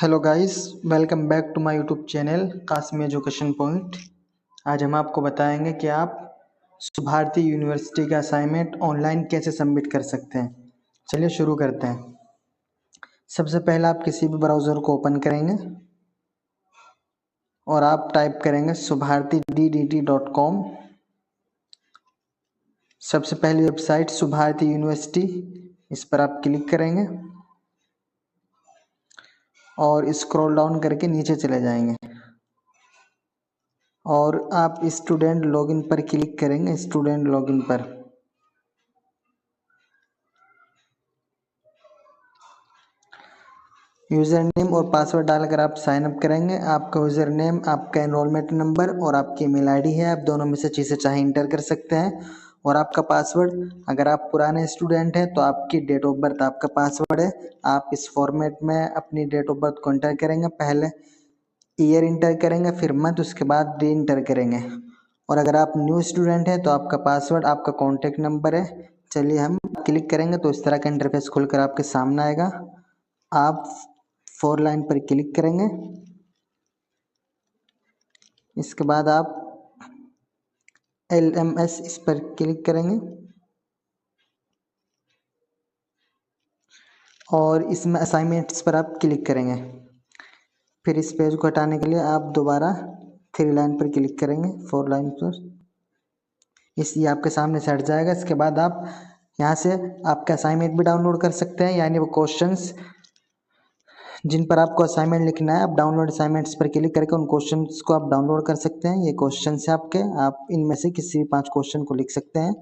Hello guys, welcome back to my YouTube channel Qasmi education point. आज हम आपको बताएंगे कि आप भारती यूनिवर्सिटी का असाइनमेंट ऑनलाइन कैसे सबमिट कर सकते हैं। चलिए शुरू करते हैं। सबसे पहले आप किसी भी ब्राउज़र को ओपन करेंगे और आप टाइप करेंगे subharti.ddt.com। सबसे पहली वेबसाइट सुभारती यूनिवर्सिटी, इस पर आप क्लिक करेंगे और स्क्रॉल डाउन करके नीचे चले जाएंगे और आप स्टूडेंट लॉगिन पर क्लिक करेंगे। स्टूडेंट लॉगिन पर यूज़र नेम और पासवर्ड डालकर आप साइन अप करेंगे। आपका यूज़र नेम, आपका एनरोलमेंट नंबर और आपकी ईमेल आईडी है, आप दोनों में से चीज़ें चाहे इंटर कर सकते हैं। और आपका पासवर्ड, अगर आप पुराने स्टूडेंट हैं तो आपकी डेट ऑफ बर्थ आपका पासवर्ड है। आप इस फॉर्मेट में अपनी डेट ऑफ बर्थ को इंटर करेंगे। पहले ईयर इंटर करेंगे, फिर मंथ, उसके बाद डे इंटर करेंगे। और अगर आप न्यू स्टूडेंट हैं तो आपका पासवर्ड आपका कॉन्टैक्ट नंबर है। चलिए हम क्लिक करेंगे तो इस तरह का इंटरफेस खुलकर आपके सामने आएगा। आप 4 लाइन पर क्लिक करेंगे। इसके बाद आप LMS इस पर क्लिक करेंगे और इसमें असाइनमेंट्स पर आप क्लिक करेंगे। फिर इस पेज को हटाने के लिए आप दोबारा 3 लाइन पर क्लिक करेंगे, 4 लाइन पर। ये आपके सामने से हट जाएगा। इसके बाद आप यहाँ से आपका असाइनमेंट भी डाउनलोड कर सकते हैं, यानी वो क्वेश्चंस जिन पर आपको असाइनमेंट लिखना है, आप डाउनलोड असाइनमेंट्स पर क्लिक करके उन क्वेश्चंस को आप डाउनलोड कर सकते हैं। ये क्वेश्चंस है आपके, आप इनमें से किसी भी 5 क्वेश्चन को लिख सकते हैं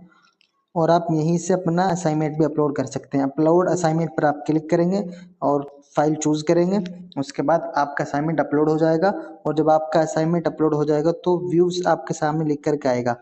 और आप यहीं से अपना असाइनमेंट भी अपलोड कर सकते हैं। अपलोड असाइनमेंट पर आप क्लिक करेंगे और फाइल चूज़ करेंगे। उसके बाद आपका असाइनमेंट अपलोड हो जाएगा और जब आपका असाइनमेंट अपलोड हो जाएगा तो व्यूज़ आपके सामने लिख करके आएगा।